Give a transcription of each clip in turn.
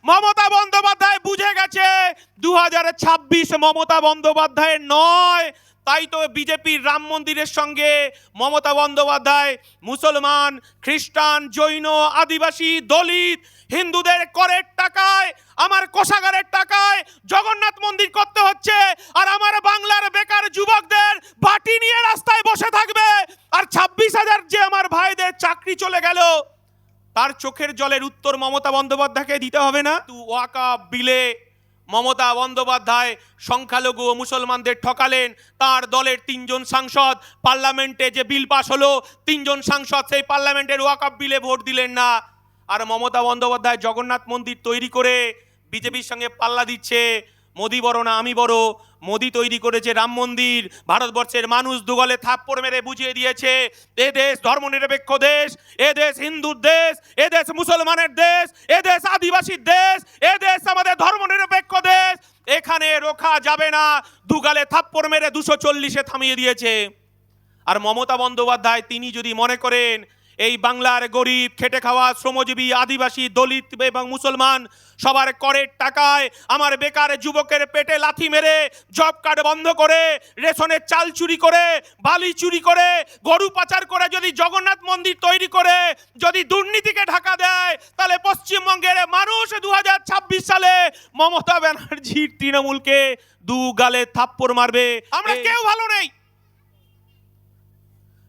মমতা বন্দ্যোপাধ্যায় বুঝে গেছে 2026 মমতা বন্দ্যোপাধ্যায়ের নয়। তাই তো বিজেপির রাম মন্দিরের সঙ্গে মমতা বন্দ্যোপাধ্যায় মুসলমান, খ্রিস্টান, জৈন, আদিবাসী, দলিত, হিন্দুদের করের টাকায়, আমার কোষাগারের টাকায় জগন্নাথ মন্দির করতে হচ্ছে। আর আমার বাংলার বেকার যুবকদের বাটি নিয়ে রাস্তায় বসে থাকবে। আর 26,000 যে আমার ভাইদের চাকরি চলে গেল, তার চোখের জলের উত্তর মমতা বন্দ্যোপাধ্যায়কে দিতে হবে না? ওয়াকফ বিলে মমতা বন্দ্যোপাধ্যায় সংখ্যালঘু ও মুসলমানদের ঠকালেন। তার দলের 3 জন সাংসদ পার্লামেন্টে যে বিল পাস হলো, 3 জন সাংসদ সেই পার্লামেন্টের ওয়াকফ বিলে ভোট দিলেন না। আর মমতা বন্দ্যোপাধ্যায় জগন্নাথ মন্দির তৈরি করে বিজেপির সঙ্গে পাল্লা দিচ্ছে। মোদি বড় না আমি বড়, মোদি তৈরি করেছে রাম মন্দির। ভারতবর্ষের মানুষ দুগলে থাপ্পড় মেরে বুঝিয়ে দিয়েছে এ দেশ ধর্মনিরপেক্ষ দেশ, এ দেশ হিন্দুর দেশ, এ দেশ মুসলমানের দেশ, এ দেশ আদিবাসীর দেশ, এ দেশ আমাদের ধর্মনিরপেক্ষ দেশ। এখানে রোখা যাবে না। দুগালে থাপ্পড় মেরে 240-এ থামিয়ে দিয়েছে। আর মমতা বন্দ্যোপাধ্যায় তিনি যদি মনে করেন এই বাংলার গরিব, খেটে খাওয়া, শ্রমজীবী, আদিবাসী, দলিত এবং মুসলমান সবার করের টাকায় আমার বেকার যুবকের পেটে লাথি মেরে, জব কার্ড বন্ধ করে, রেশনের চাল চুরি করে, বালি চুরি করে, গরু পাচার করে যদি জগন্নাথ মন্দির তৈরি করে যদি দুর্নীতিকে ঢাকা দেয়, তাহলে পশ্চিমবঙ্গের মানুষ 2026 সালে মমতা ব্যানার্জির তৃণমূলকে দু গালে থাপ্পড় মারবে। আমরা কেউ ভালো নেই।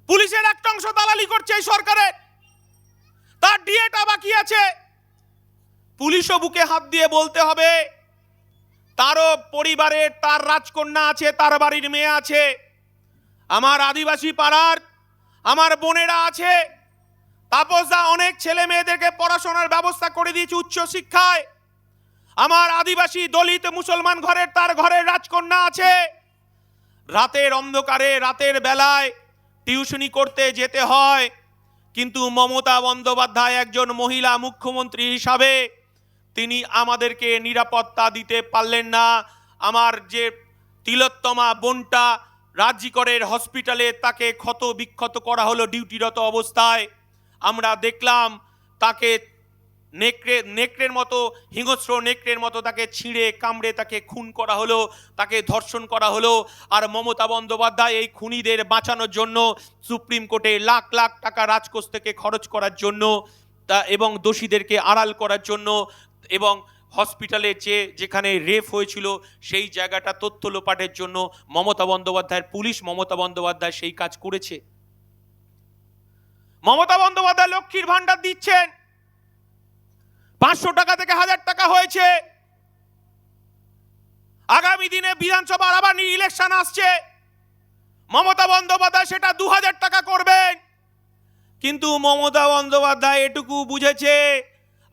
পুলিশের একটা অংশ দালালি করছে এই সরকারের, তার ডিএটা বাকি আছে। পুলিশও বুকে হাত দিয়ে বলতে হবে তারও পরিবারের তার রাজকন্যা আছে, তার বাড়ির মেয়ে আছে। আমার আদিবাসী পাড়ার আমার বোনেরা আছে। তাপসদা অনেক ছেলে মেয়েদেরকে পড়াশোনার ব্যবস্থা করে দিয়েছে উচ্চ শিক্ষায়। আমার আদিবাসী, দলিত, মুসলমান ঘরের তার ঘরের রাজকন্যা আছে। রাতের অন্ধকারে, রাতের বেলায় টিউশনি করতে যেতে হয়, কিন্তু মমতা বন্দ্যোপাধ্যায় একজন মহিলা মুখ্যমন্ত্রী হিসাবে তিনি আমাদেরকে নিরাপত্তা দিতে পারলেন না। আমার যে তিলোত্তমা বোনটা রাজিকরের হসপিটালে, তাকে ক্ষত বিক্ষত করা হলো ডিউটিরত অবস্থায়। আমরা দেখলাম তাকে নেকড়ের মতো, হিংস্র নেকড়ের মতো তাকে ছিঁড়ে কামড়ে তাকে খুন করা হলো, তাকে ধর্ষণ করা হলো। আর মমতা বন্দ্যোপাধ্যায় এই খুনিদের বাঁচানোর জন্য সুপ্রিম কোর্টে লাখ লাখ টাকা রাজকোষ থেকে খরচ করার জন্য এবং দোষীদেরকে আড়াল করার জন্য এবং হসপিটালে যেখানে রেপ হয়েছিল সেই জায়গাটা তথ্য লোপাটের জন্য মমতা বন্দ্যোপাধ্যায়ের পুলিশ, মমতা বন্দ্যোপাধ্যায় সেই কাজ করেছে। মমতা বন্দ্যোপাধ্যায় লক্ষ্মীর ভান্ডার দিচ্ছেন, 500 টাকা থেকে 1000 টাকা হয়েছে। আগামী দিনে বিধানসভার আবার ইলেকশন আসছে, মমতা বন্দ্যোপাধ্যায় সেটা 2000 টাকা করবেন। কিন্তু মমতা বন্দ্যোপাধ্যায় এটুকু বুঝেছে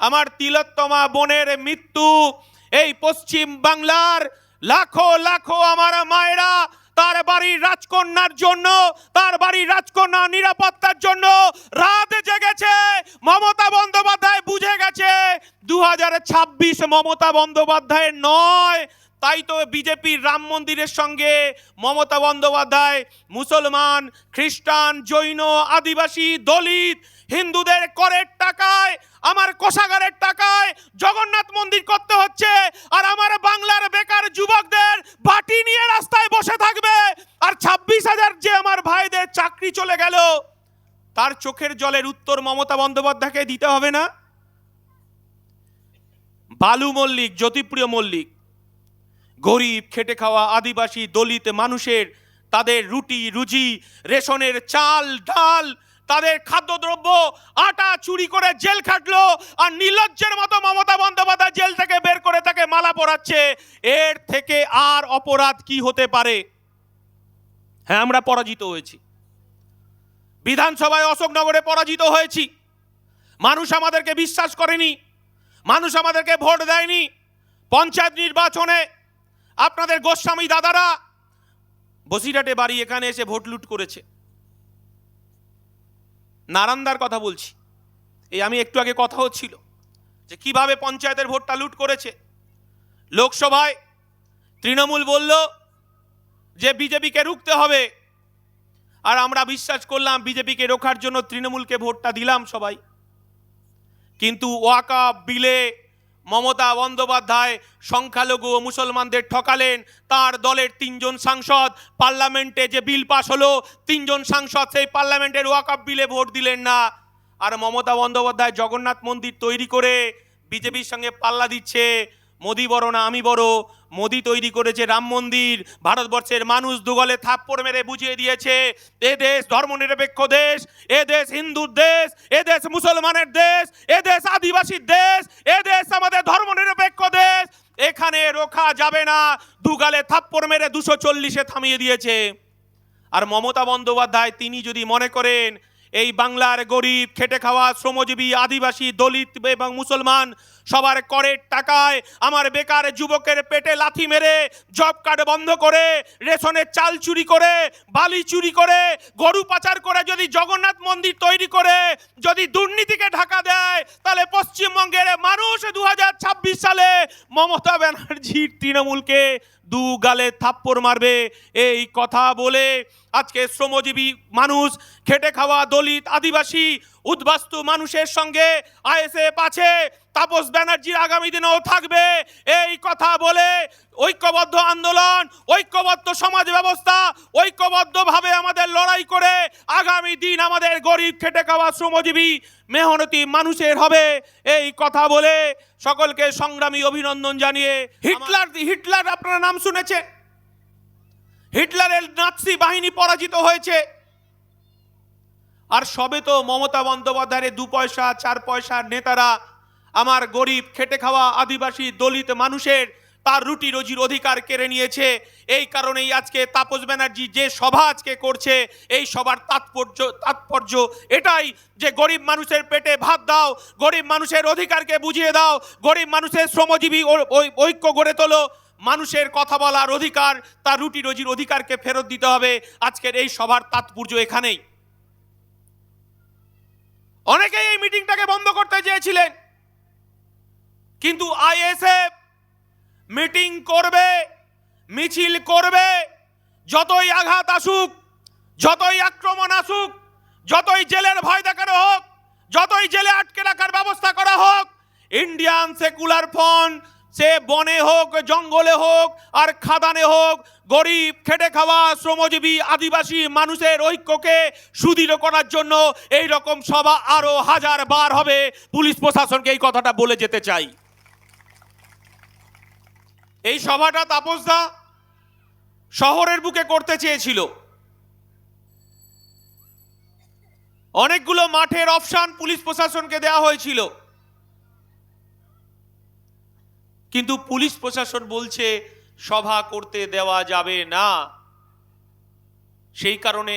আমার তিলোত্তমা বোনের মৃত্যু এই পশ্চিম বাংলার লাখো লাখো আমার মায়েরা তার বাড়ির রাজকন্যার জন্য, তার বাড়ির রাজকন্যা নিরাপত্তার জন্য রাত জেগেছে। মমতা বন্দ্যোপাধ্যায় বুঝে গেছে 2026 মমতা বন্দ্যোপাধ্যায়ের নয়। তাই তো বিজেপির রাম মন্দিরের সঙ্গে মমতা বন্দ্যোপাধ্যায় মুসলমান, খ্রিস্টান, জৈন, আদিবাসী, দলিত, হিন্দুদের করের টাকায়, আমার কোষাগারের টাকায় জগন্নাথ মন্দির করতে হচ্ছে। আর আমার বাংলার বেকার যুবকদের বাটি নিয়ে রাস্তায় বসে থাকবে। আর 26,000 যে আমার ভাইদের চাকরি চলে গেল, তার চোখের জলের উত্তর মমতা বন্দ্যোপাধ্যায়কে দিতে হবে না? বালু মল্লিক, জ্যোতিপ্রিয় মল্লিক, গরিব, খেটে খাওয়া, আদিবাসী, দলিত মানুষের তাদের রুটি রুজি, রেশনের চাল ডাল, তাদের খাদ্যদ্রব্য, আটা চুরি করে জেল খাটলো। আর নির্লজ্জের মতো মমতা বন্দ্যোপাধ্যায় জেল থেকে বের করে তাকে মালা পরাচ্ছে। এর থেকে আর অপরাধ কি হতে পারে? হ্যাঁ, আমরা পরাজিত হয়েছি, বিধানসভায় অশোকনগরে পরাজিত হয়েছি। মানুষ আমাদেরকে বিশ্বাস করেনি, মানুষ আমাদেরকে ভোট দেয়নি। পঞ্চায়েত নির্বাচনে আপনাদের গোস্বামী দাদারা বসিরহাটে বাড়ি, এখানে এসে ভোট লুট করেছে। নারান্দার কথা বলছি, এই আমি একটু আগে কথা হচ্ছিল যে কিভাবে পঞ্চায়েতের ভোটটা লুট করেছে। লোকসভায় তৃণমূল বলল যে বিজেপিকে রুখতে হবে, আর আমরা বিশ্বাস করলাম বিজেপিকে রোখার জন্য তৃণমূলকে ভোটটা দিলাম সবাই। কিন্তু ওয়াকফ বিলে মমতা বন্দ্যোপাধ্যায় সংখ্যালঘু ও মুসলমানদের ঠকালেন। তার দলের 3 জন সাংসদ পার্লামেন্টে যে বিল পাস হলো, 3 জন সাংসদ সেই পার্লামেন্টের ওয়াকফ বিলে ভোট দিলেন না। আর মমতা বন্দ্যোপাধ্যায় জগন্নাথ মন্দির তৈরি করে বিজেপির সঙ্গে পাল্লা দিচ্ছে। মোদি বড় না আমি বড়, মোদি তৈরি করেছে রাম মন্দির। ভারতবর্ষের মানুষ দুগলে থাপ্পড় মেরে বুঝিয়ে দিয়েছে এ দেশ ধর্মনিরপেক্ষ দেশ, এ দেশ হিন্দুর দেশ, এ দেশ মুসলমানের দেশ, এ দেশ আদিবাসীর দেশ, এ দেশ আমাদের ধর্মনিরপেক্ষ দেশ। এখানে রোখা যাবে না। দুগালে থাপ্পড় মেরে 240-এ থামিয়ে দিয়েছে। আর মমতা বন্দ্যোপাধ্যায় তিনি যদি মনে করেন এই বাংলার গরিব খেটে খাওয়া শ্রমজীবী আদিবাসী দলিত এবং মুসলমান সবার করের টাকায় আমার বেকার যুবকের পেটে লাথি মেরে জব কার্ড বন্ধ করে রেশনের চাল চুরি করে বালি চুরি করে গরু পাচার করে যদি জগন্নাথ মন্দির তৈরি করে যদি দুর্নীতিকে ঢাকা দেয়, তাহলে পশ্চিমবঙ্গের মানুষ 2026 সালে মমতা ব্যানার্জির তৃণমূলকে দু গালে থাপ্পড় মারবে। এই কথা বলে আজকে শ্রমজীবী মানুষ, খেটে খাওয়া দলিত আদিবাসী উদ্বাস্তু মানুষের সঙ্গে আইএসএফ আছে, তাপস ব্যানার্জির আগামী দিনেও থাকবে। এই কথা বলে ঐক্যবদ্ধ আন্দোলন, ঐক্যবদ্ধ সমাজ ব্যবস্থা, ঐক্যবদ্ধভাবে আমাদের লড়াই করে আগামী দিন আমাদের গরিব খেটে খাওয়া শ্রমজীবী মেহনতি মানুষের হবে। এই কথা বলে সকলকে সংগ্রামী অভিনন্দন জানিয়ে হিটলার আপনারা নাম শুনেছেন? হিটলারের নাৎসি বাহিনী পরাজিত হয়েছে। আর সবে তো মমতা বন্দ্যোপাধ্যায়ের 2 পয়সা 4 পয়সার নেতারা আমার গরিব খেটে খাওয়া আদিবাসী দলিত মানুষের তার রুটি রুজির অধিকার কেড়ে নিয়েছে। এই কারণেই আজকে তাপস ব্যানার্জি যে সভা আজকে করছে, এই সবার তাৎপর্য এটাই যে গরিব মানুষের পেটে ভাত দাও, গরিব মানুষের অধিকারকে বুঝিয়ে দাও, গরিব মানুষের শ্রমজীবী ঐক্য গড়ে তোলো, মানুষের কথা বলার অধিকার, তার রুটি রুজির অধিকারকে ফেরত দিতে হবে। আজকের এই সভার তাৎপর্য এখানেই। অনেকেই এই মিটিংটাকে বন্ধ করতে চেয়েছিলেন, কিন্তু আইএসএফ মিটিং করবে, মিছিল করবে, যতই আঘাত আসুক, যতই আক্রমণ আসুক, যতই জেলের ভয় দেখানো হোক, যতই জেলে আটকে রাখার ব্যবস্থা করা হোক, ইন্ডিয়ান সেকুলার ফ্রন্ট সে বনে হোক, জঙ্গলে হোক আর খাদানে হোক, গরিব খেটে খাওয়া শ্রমজীবী আদিবাসী মানুষের ঐক্যকে সুদৃঢ় করার জন্য এই রকম সভা আরো 1000 বার হবে। পুলিশ প্রশাসনকে এই কথাটা বলে যেতে চাই। এই সভাটা তাপসদা শহরের বুকে করতে চেয়েছিল। অনেকগুলো মাঠের অপশন পুলিশ প্রশাসনকে দেওয়া হয়েছিল, কিন্তু পুলিশ প্রশাসন বলছে সভা করতে দেওয়া যাবে না। সেই কারণে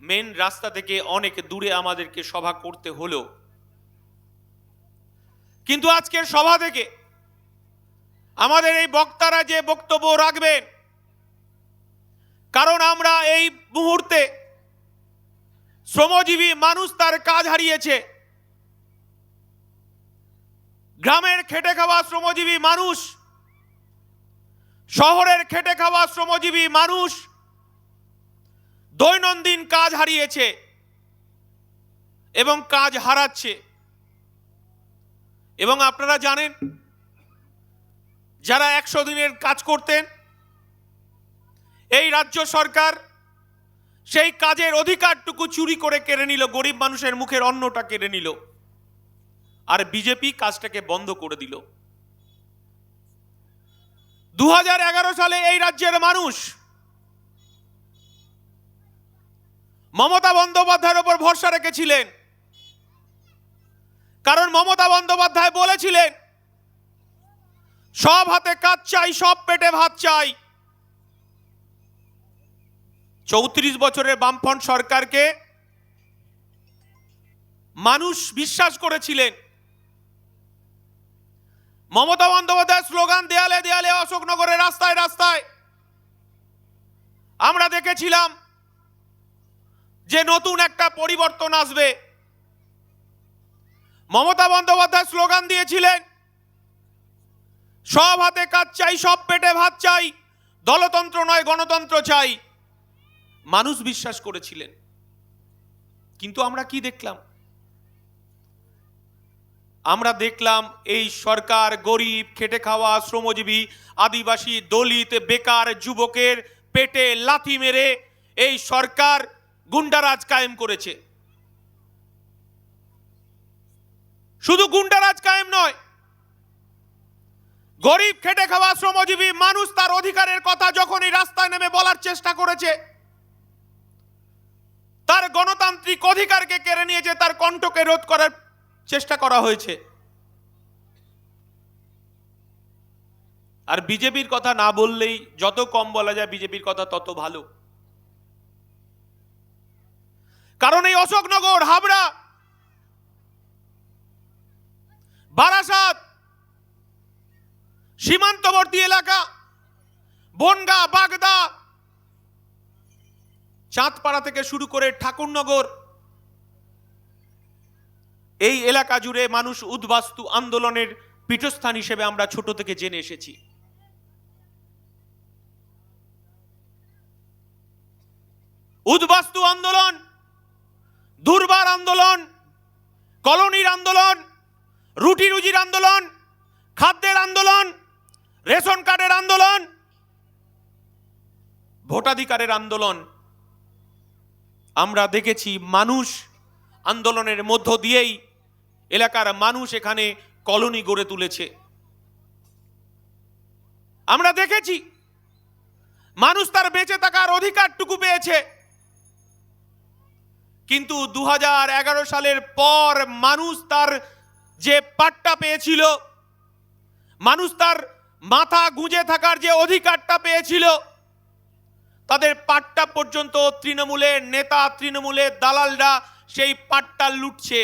মেন রাস্তা থেকে অনেক দূরে আমাদেরকে সভা করতে হলো। কিন্তু আজকের সভা থেকে আমাদের এই বক্তারা যে বক্তব্য রাখবেন, কারণ আমরা এই মুহূর্তে শ্রমজীবী মানুষ তার কাজ হারিয়েছে, গ্রামের খেটে খাওয়া শ্রমজীবী মানুষ, শহরের খেটে খাওয়া শ্রমজীবী মানুষ দৈনন্দিন কাজ হারিয়েছে এবং কাজ হারাচ্ছে। এবং আপনারা জানেন, যারা 100 দিনের কাজ করতেন, এই রাজ্য সরকার সেই কাজের অধিকারটুকু চুরি করে কেড়ে নিল, গরিব মানুষের মুখের অন্নটা কেড়ে নিল, আর বিজেপি কাজটাকে বন্ধ করে দিল। 2011 সালে এই রাজ্যের মানুষ মমতা বন্দ্যোপাধ্যায়ের উপর ভরসা রেখেছিলেন, কারণ মমতা বন্দ্যোপাধ্যায় বলেছিলেন সব হাতে কাজ চাই, সব পেটে ভাত চাই। 34 বছরের বামফ্রন্ট সরকারকে মানুষ বিশ্বাস করেছিলেন। মমতা বন্দ্যোপাধ্যায় স্লোগান দেয়ালে দেয়ালে, অশোকনগরে রাস্তায় রাস্তায়। আমরা দেখেছিলাম যে নতুন একটা পরিবর্তন আসবে। মমতা বন্দ্যোপাধ্যায় স্লোগান দিয়েছিলেন সব হাতে কাজ চাই, সব পেটে ভাত চাই, দলতন্ত্র নয় গণতন্ত্র চাই। মানুষ বিশ্বাস করেছিলেন, কিন্তু আমরা কি দেখলাম? আমরা দেখলাম এই সরকার গরিব, খেটে খাওয়া, শ্রমজীবী, আদিবাসী, দলিত, বেকার, যুবকের পেটে লাথি মেরে এই সরকার গুন্ডারাজ কায়েম করেছে। শুধু গুন্ডারাজ কায়েম নয়, গরিব, খেটে খাওয়া, শ্রমজীবী মানুষ তার অধিকারের কথা যখন এই রাস্তায় নেমে বলার চেষ্টা করেছে, তার গণতান্ত্রিক অধিকারকে কেড়ে নিয়েছে, তার কণ্ঠকে রোধ করার চেষ্টা করা হয়েছে। আর বিজেপির কথা না বললেই, যত কম বলা যায় বিজেপির কথা তত ভালো। কারণ এই অশোকনগর, হাবড়া, বারাসাত, সীমান্তবর্তী এলাকা, বনগাঁ, বাগদা, চাঁদপাড়া থেকে শুরু করে ঠাকুরনগর, এই এলাকা জুড়ে মানুষ উদ্বাস্তু আন্দোলনের পীঠস্থান হিসেবে আমরা ছোট থেকে জেনে এসেছি। উদ্বাস্তু আন্দোলন, দুর্বার আন্দোলন, কলোনির আন্দোলন, রুটি রুজির আন্দোলন, খাদ্যের আন্দোলন, রেশন কার্ডের আন্দোলন, ভোটাধিকারের আন্দোলন আমরা দেখেছি। মানুষ আন্দোলনের মধ্য দিয়েই এলাকার মানুষ এখানে কলোনি গড়ে তুলেছে। আমরা দেখেছি মানুষ তার বেঁচে থাকার অধিকারটুকু পেয়েছে। কিন্তু 2011 সালের পর মানুষ তার যে পাট্টা পেয়েছিল, মানুষ তার মাথা গুঁজে থাকার যে অধিকারটা পেয়েছিল, তাদের পাট্টা পর্যন্ত তৃণমূলের নেতা, তৃণমূলের দালালরা সেই পাট্টা লুটছে।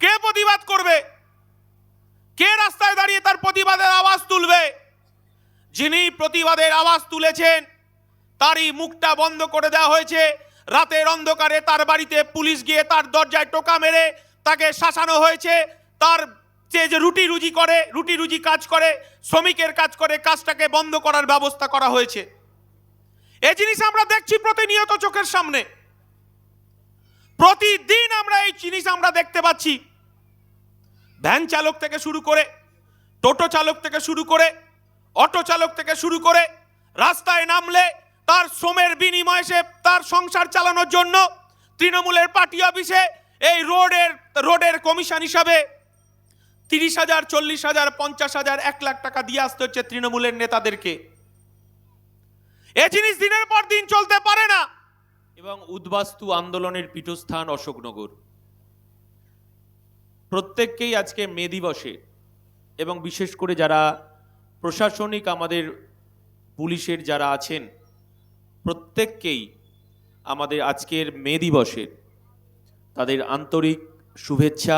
কে প্রতিবাদ করবে? কে রাস্তায় দাঁড়িয়ে তার প্রতিবাদের আওয়াজ তুলবে? যিনি প্রতিবাদের আওয়াজ তুলেছেন তারই মুখটা বন্ধ করে দেওয়া হয়েছে। রাতের অন্ধকারে তার বাড়িতে পুলিশ গিয়ে তার দরজায় টোকা মেরে তাকে শাসানো হয়েছে। তার যে রুটি রুজি কাজ করে, শ্রমিকের কাজ করে, কাজটাকে বন্ধ করার ব্যবস্থা করা হয়েছে। এই জিনিস আমরা দেখছি প্রতিনিয়ত চোখের সামনে। প্রতিদিন আমরা এই জিনিস আমরা দেখতে পাচ্ছি। ভ্যান চালক থেকে শুরু করে, টোটো চালক থেকে শুরু করে, অটো চালক থেকে শুরু করে, রাস্তায় নামলে তার শ্রমের বিনিময়ে সে তার সংসার চালানোর জন্য তৃণমূলের পার্টি অফিসে এই রোডের কমিশন হিসাবে 30,000, 40,000, 50,000, 1 লাখ টাকা দিয়ে আসতে হচ্ছে তৃণমূলের নেতাদেরকে। এই জিনিস দিনের পর দিন চলতে পারে না। এবং উদ্বাস্তু আন্দোলনের পীঠস্থান অশোকনগর। প্রত্যেককেই আজকে মে দিবসে, এবং বিশেষ করে যারা প্রশাসনিক আমাদের পুলিশের যারা আছেন, প্রত্যেককেই আমাদের আজকের মে দিবসের তাদের আন্তরিক শুভেচ্ছা,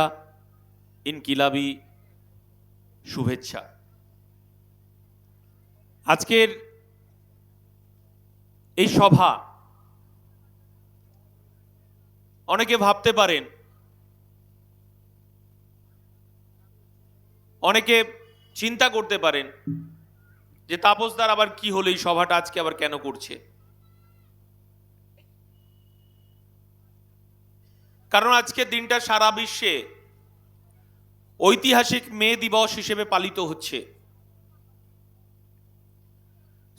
ইনকিলাবি শুভেচ্ছা। আজকের এই সভা, অনেকে ভাবতে পারেন, অনেকে চিন্তা করতে পারেন যে তাপসদার আবার কি হলো, এই সভাটা আজকে আবার কেন করছে? কারণ আজকের দিনটা সারা বিশ্বে ঐতিহাসিক মে দিবস হিসেবে পালিত হচ্ছে।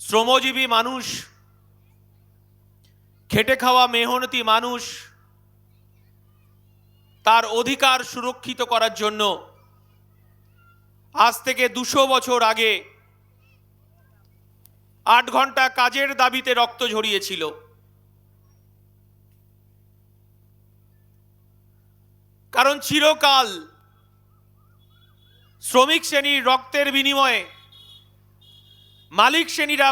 শ্রমজীবী মানুষ, খেটে খাওয়া মেহনতি মানুষ তার অধিকার সুরক্ষিত করার জন্য আজ থেকে 200 বছর আগে 8 ঘন্টা কাজের দাবিতে রক্ত ঝরিয়েছিল। কারণ চিরকাল শ্রমিক শ্রেণীর রক্তের বিনিময়ে মালিক শ্রেণীরা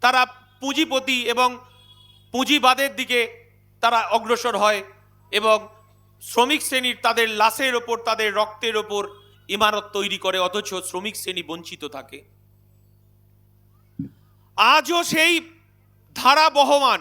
তারা পুঁজিপতি এবং পুঁজিবাদের দিকে তারা অগ্রসর হয়, এবং শ্রমিক শ্রেণীর তাদের লাশের ওপর, তাদের রক্তের ওপর ইমারত তৈরি করে, অথচ শ্রমিক শ্রেণী বঞ্চিত থাকে। আজও সেই ধারা বহমান।